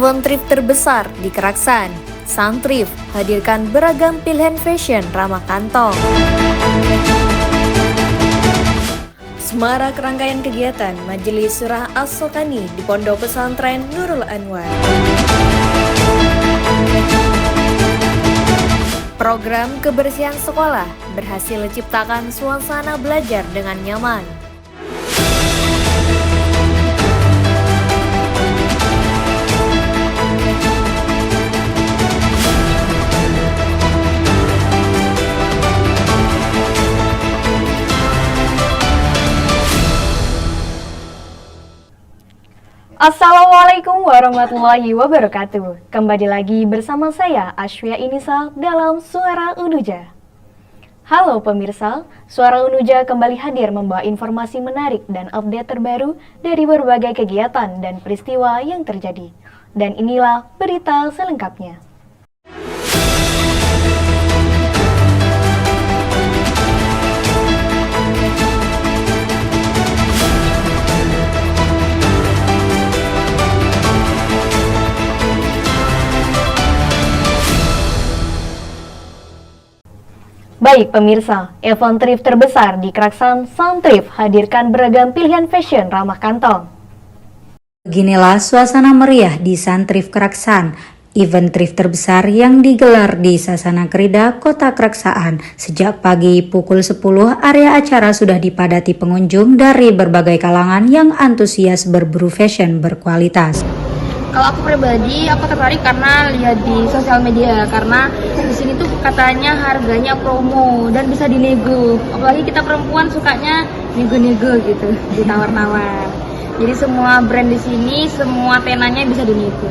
Event thrift terbesar di Keraksan, Sunthrift hadirkan beragam pilihan fashion ramah kantong. Semarak rangkaian kegiatan Majelis Surah As-Sokani di Pondok Pesantren Nurul Anwar. Program kebersihan sekolah berhasil menciptakan suasana belajar dengan nyaman. Assalamualaikum warahmatullahi wabarakatuh. Kembali lagi bersama saya Ashwia Inisa dalam Suara Unuja. Halo pemirsa, Suara Unuja kembali hadir membawa informasi menarik dan update terbaru dari berbagai kegiatan dan peristiwa yang terjadi. Dan inilah berita selengkapnya. Baik pemirsa, event thrift terbesar di Keraksan, Sunthrift hadirkan beragam pilihan fashion ramah kantong. Beginilah suasana meriah di Sunthrift Keraksan, event thrift terbesar yang digelar di Sasana Krida, Kota Keraksaan. Sejak pagi pukul 10, area acara sudah dipadati pengunjung dari berbagai kalangan yang antusias berburu fashion berkualitas. Kalau aku pribadi, aku tertarik karena lihat di sosial media, karena di sini tuh katanya harganya promo dan bisa dinego. Apalagi kita perempuan sukanya nego-nego gitu, ditawar-nawar. Jadi semua brand di sini, semua tenanya bisa dinego.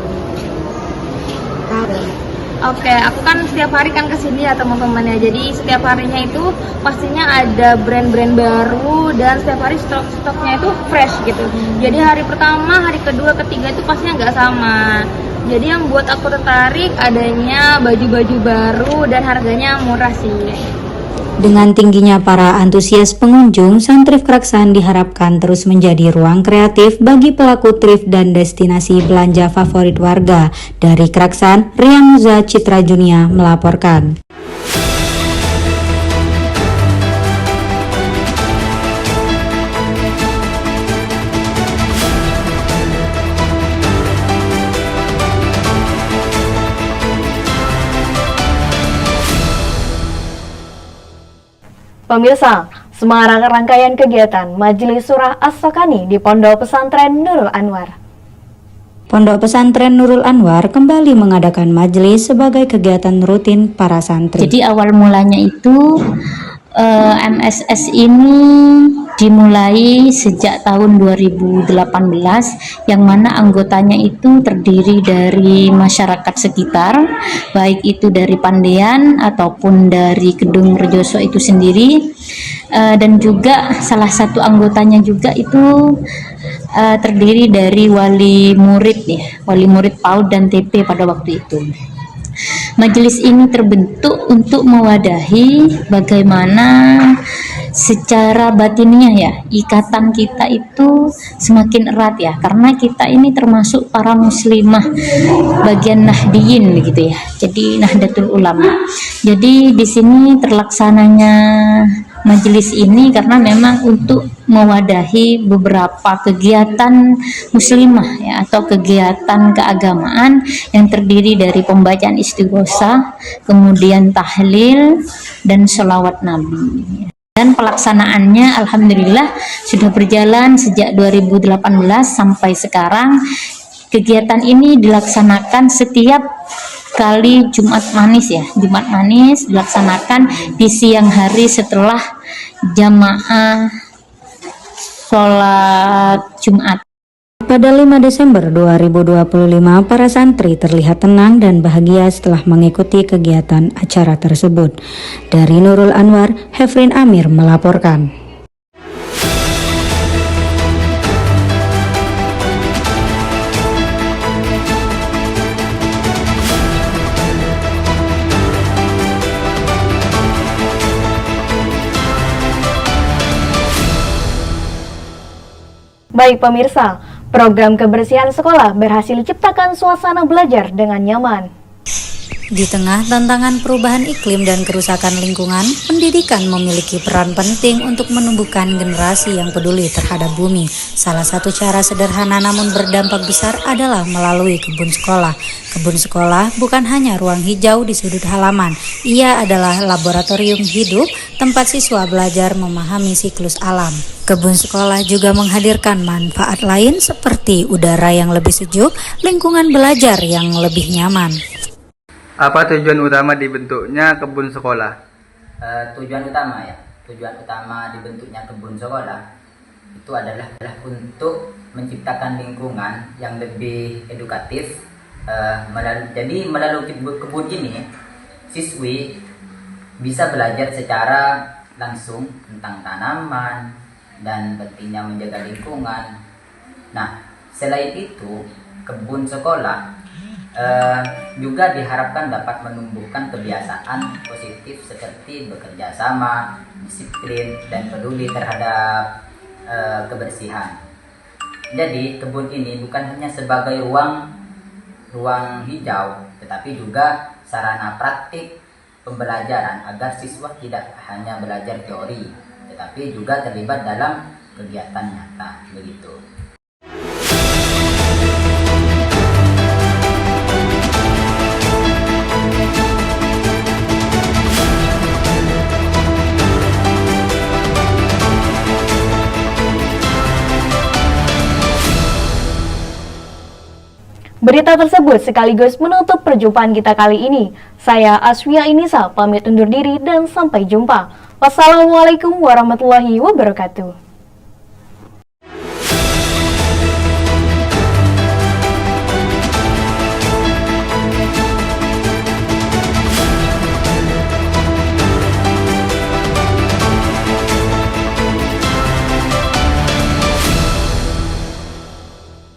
Oke, aku kan setiap hari kan kesini ya teman-temannya. Jadi setiap harinya itu pastinya ada brand-brand baru dan setiap hari stoknya itu fresh gitu. Jadi hari pertama, hari kedua, ketiga itu pastinya nggak sama. Jadi yang buat aku tertarik adanya baju-baju baru dan harganya murah sih. Dengan tingginya para antusias pengunjung, Sunthrift Keraksan diharapkan terus menjadi ruang kreatif bagi pelaku thrift dan destinasi belanja favorit warga. Dari Keraksan, Riamuza Citra Junia melaporkan. Pemirsa, semarak rangkaian kegiatan Majelis Surah As-Sokani di Pondok Pesantren Nurul Anwar. Pondok Pesantren Nurul Anwar kembali mengadakan majelis sebagai kegiatan rutin para santri. Jadi awal mulanya itu MSS ini dimulai sejak tahun 2018, yang mana anggotanya itu terdiri dari masyarakat sekitar, baik itu dari Pandean ataupun dari Kedung Rejoso itu sendiri, dan juga salah satu anggotanya juga itu terdiri dari wali murid PAUD dan TP pada waktu itu. Majelis ini terbentuk untuk mewadahi bagaimana secara batiniah ya, ikatan kita itu semakin erat ya, karena kita ini termasuk para muslimah bagian Nahdiyin begitu ya. Jadi Nahdlatul Ulama. Jadi di sini terlaksananya majelis ini karena memang untuk mewadahi beberapa kegiatan muslimah ya, atau kegiatan keagamaan yang terdiri dari pembacaan istighosah, kemudian tahlil dan sholawat Nabi. Dan pelaksanaannya alhamdulillah sudah berjalan sejak 2018 sampai sekarang. Kegiatan ini dilaksanakan setiap kali Jumat Manis ya. Jumat Manis dilaksanakan di siang hari setelah jamaah sholat Jumat. Pada 5 Desember 2025, para santri terlihat tenang dan bahagia setelah mengikuti kegiatan acara tersebut. Dari Nurul Anwar, Hefrin Amir melaporkan. Baik pemirsa, Program kebersihan sekolah berhasil ciptakan suasana belajar dengan nyaman. Di tengah tantangan perubahan iklim dan kerusakan lingkungan, pendidikan memiliki peran penting untuk menumbuhkan generasi yang peduli terhadap bumi. Salah satu cara sederhana namun berdampak besar adalah melalui kebun sekolah. Kebun sekolah bukan hanya ruang hijau di sudut halaman, ia adalah laboratorium hidup tempat siswa belajar memahami siklus alam. Kebun sekolah juga menghadirkan manfaat lain seperti udara yang lebih sejuk, lingkungan belajar yang lebih nyaman. Apa tujuan utama dibentuknya kebun sekolah? Tujuan utama dibentuknya kebun sekolah itu adalah untuk menciptakan lingkungan yang lebih edukatif. Jadi melalui kebun ini siswi bisa belajar secara langsung tentang tanaman dan pentingnya menjaga lingkungan. Nah, selain itu kebun sekolah juga diharapkan dapat menumbuhkan kebiasaan positif seperti bekerja sama, disiplin, dan peduli terhadap kebersihan. Jadi kebun ini bukan hanya sebagai ruang hijau, tetapi juga sarana praktik pembelajaran agar siswa tidak hanya belajar teori, tetapi juga terlibat dalam kegiatan nyata, begitu. Berita tersebut sekaligus menutup perjumpaan kita kali ini. Saya Aswia Inisa pamit undur diri dan sampai jumpa. Wassalamualaikum warahmatullahi wabarakatuh.